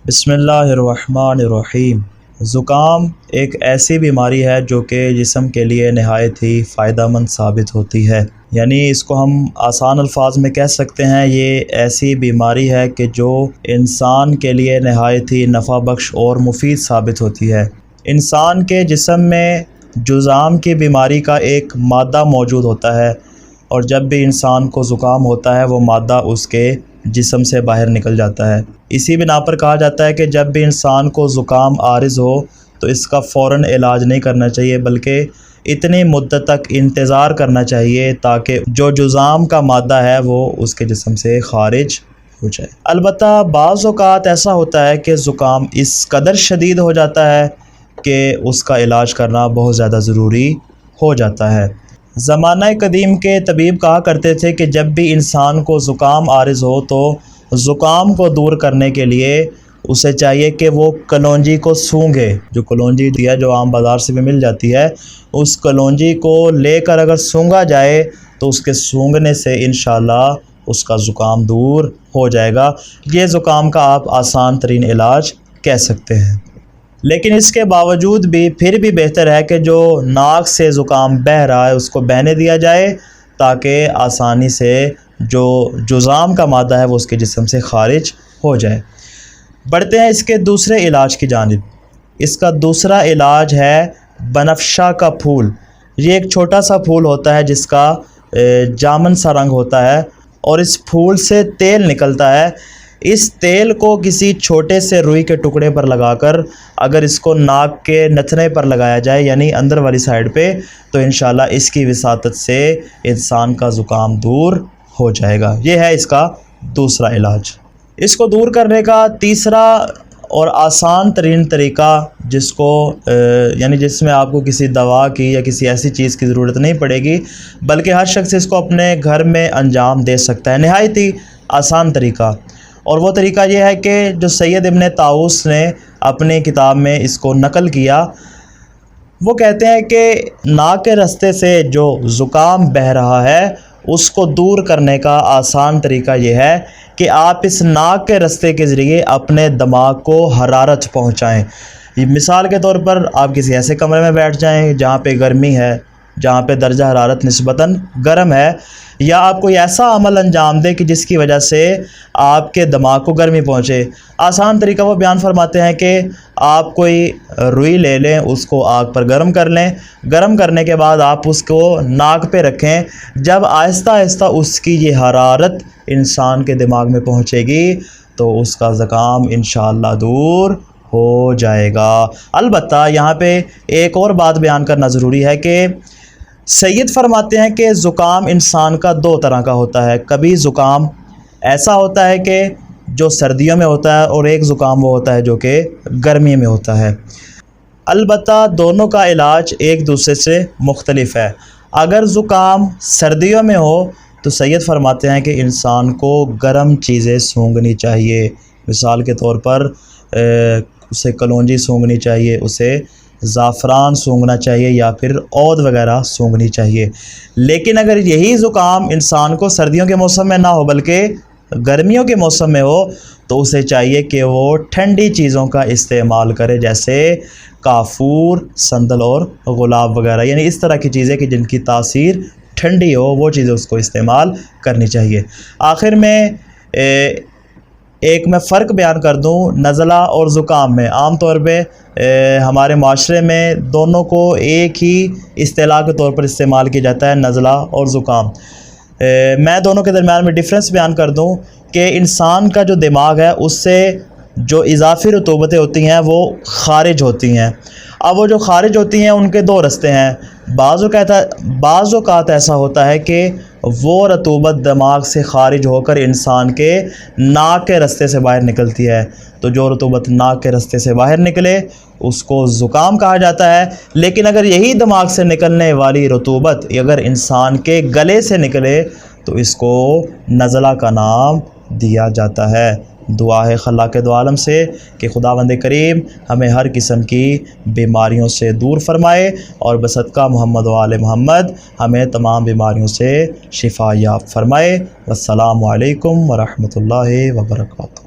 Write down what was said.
بسم اللہ الرحمن الرحیم۔ زکام ایک ایسی بیماری ہے جو کہ جسم کے لیے نہایت ہی فائدہ مند ثابت ہوتی ہے، یعنی اس کو ہم آسان الفاظ میں کہہ سکتے ہیں یہ ایسی بیماری ہے کہ جو انسان کے لیے نہایت ہی نفع بخش اور مفید ثابت ہوتی ہے۔ انسان کے جسم میں جذام کی بیماری کا ایک مادہ موجود ہوتا ہے، اور جب بھی انسان کو زکام ہوتا ہے وہ مادہ اس کے جسم سے باہر نکل جاتا ہے۔ اسی بنا پر کہا جاتا ہے کہ جب بھی انسان کو زکام عارض ہو تو اس کا فوراً علاج نہیں کرنا چاہیے، بلکہ اتنی مدت تک انتظار کرنا چاہیے تاکہ جو جذام کا مادہ ہے وہ اس کے جسم سے خارج ہو جائے۔ البتہ بعض اوقات ایسا ہوتا ہے کہ زکام اس قدر شدید ہو جاتا ہے کہ اس کا علاج کرنا بہت زیادہ ضروری ہو جاتا ہے۔ زمانہ قدیم کے طبیب کہا کرتے تھے کہ جب بھی انسان کو زکام عارض ہو تو زکام کو دور کرنے کے لیے اسے چاہیے کہ وہ کلونجی کو سونگھے۔ جو کلونجی ہے جو عام بازار سے بھی مل جاتی ہے، اس کلونجی کو لے کر اگر سونگھا جائے تو اس کے سونگھنے سے انشاءاللہ اس کا زکام دور ہو جائے گا۔ یہ زکام کا آپ آسان ترین علاج کہہ سکتے ہیں۔ لیکن اس کے باوجود بھی پھر بھی بہتر ہے کہ جو ناک سے زکام بہہ رہا ہے اس کو بہنے دیا جائے تاکہ آسانی سے جو جذام کا مادہ ہے وہ اس کے جسم سے خارج ہو جائے۔ بڑھتے ہیں اس کے دوسرے علاج کی جانب۔ اس کا دوسرا علاج ہے بنفشہ کا پھول۔ یہ ایک چھوٹا سا پھول ہوتا ہے جس کا جامن سا رنگ ہوتا ہے، اور اس پھول سے تیل نکلتا ہے۔ اس تیل کو کسی چھوٹے سے روئی کے ٹکڑے پر لگا کر اگر اس کو ناک کے نتھنے پر لگایا جائے، یعنی اندر والی سائیڈ پہ، تو انشاءاللہ اس کی وساطت سے انسان کا زکام دور ہو جائے گا۔ یہ ہے اس کا دوسرا علاج۔ اس کو دور کرنے کا تیسرا اور آسان ترین طریقہ جس میں آپ کو کسی دوا کی یا کسی ایسی چیز کی ضرورت نہیں پڑے گی، بلکہ ہر شخص اس کو اپنے گھر میں انجام دے سکتا ہے، نہایت ہی آسان طریقہ۔ اور وہ طریقہ یہ ہے کہ جو سید ابن طاؤس نے اپنی کتاب میں اس کو نقل کیا، وہ کہتے ہیں کہ ناک کے رستے سے جو زکام بہہ رہا ہے اس کو دور کرنے کا آسان طریقہ یہ ہے کہ آپ اس ناک کے رستے کے ذریعے اپنے دماغ کو حرارت پہنچائیں۔ مثال کے طور پر آپ کسی ایسے کمرے میں بیٹھ جائیں جہاں پہ گرمی ہے، جہاں پہ درجہ حرارت نسبتاً گرم ہے، یا آپ کوئی ایسا عمل انجام دے کہ جس کی وجہ سے آپ کے دماغ کو گرمی پہنچے۔ آسان طریقہ وہ بیان فرماتے ہیں کہ آپ کوئی روئی لے لیں، اس کو آگ پر گرم کر لیں، گرم کرنے کے بعد آپ اس کو ناک پہ رکھیں۔ جب آہستہ آہستہ اس کی یہ حرارت انسان کے دماغ میں پہنچے گی تو اس کا زکام انشاءاللہ دور ہو جائے گا۔ البتہ یہاں پہ ایک اور بات بیان کرنا ضروری ہے کہ سید فرماتے ہیں کہ زکام انسان کا دو طرح کا ہوتا ہے۔ کبھی زکام ایسا ہوتا ہے کہ جو سردیوں میں ہوتا ہے، اور ایک زکام وہ ہوتا ہے جو کہ گرمی میں ہوتا ہے۔ البتہ دونوں کا علاج ایک دوسرے سے مختلف ہے۔ اگر زکام سردیوں میں ہو تو سید فرماتے ہیں کہ انسان کو گرم چیزیں سونگھنی چاہیے۔ مثال کے طور پر اسے کلونجی سونگھنی چاہیے، اسے زعفران سونگھنا چاہیے، یا پھر عود وغیرہ سونگھنی چاہیے۔ لیکن اگر یہی زکام انسان کو سردیوں کے موسم میں نہ ہو بلکہ گرمیوں کے موسم میں ہو تو اسے چاہیے کہ وہ ٹھنڈی چیزوں کا استعمال کرے، جیسے کافور، سندل اور گلاب وغیرہ، یعنی اس طرح کی چیزیں کہ جن کی تاثیر ٹھنڈی ہو، وہ چیزیں اس کو استعمال کرنی چاہیے۔ آخر میں ایک میں فرق بیان کر دوں نزلہ اور زکام میں۔ عام طور پہ ہمارے معاشرے میں دونوں کو ایک ہی اصطلاح کے طور پر استعمال کیا جاتا ہے، نزلہ اور زکام۔ میں دونوں کے درمیان میں ڈفرینس بیان کر دوں کہ انسان کا جو دماغ ہے اس سے جو اضافی رطوبتیں ہوتی ہیں وہ خارج ہوتی ہیں۔ اب وہ جو خارج ہوتی ہیں ان کے دو رستے ہیں۔ بعض اوقات ایسا ہوتا ہے کہ وہ رطوبت دماغ سے خارج ہو کر انسان کے ناک کے رستے سے باہر نکلتی ہے، تو جو رطوبت ناک کے رستے سے باہر نکلے اس کو زکام کہا جاتا ہے۔ لیکن اگر یہی دماغ سے نکلنے والی رطوبت اگر انسان کے گلے سے نکلے تو اس کو نزلہ کا نام دیا جاتا ہے۔ دعا ہے خلاق دو عالم سے کہ خداوند کریم ہمیں ہر قسم کی بیماریوں سے دور فرمائے، اور بصدقہ محمد و آل محمد ہمیں تمام بیماریوں سے شفا یاب فرمائے۔ والسلام علیکم ورحمۃ اللہ وبرکاتہ۔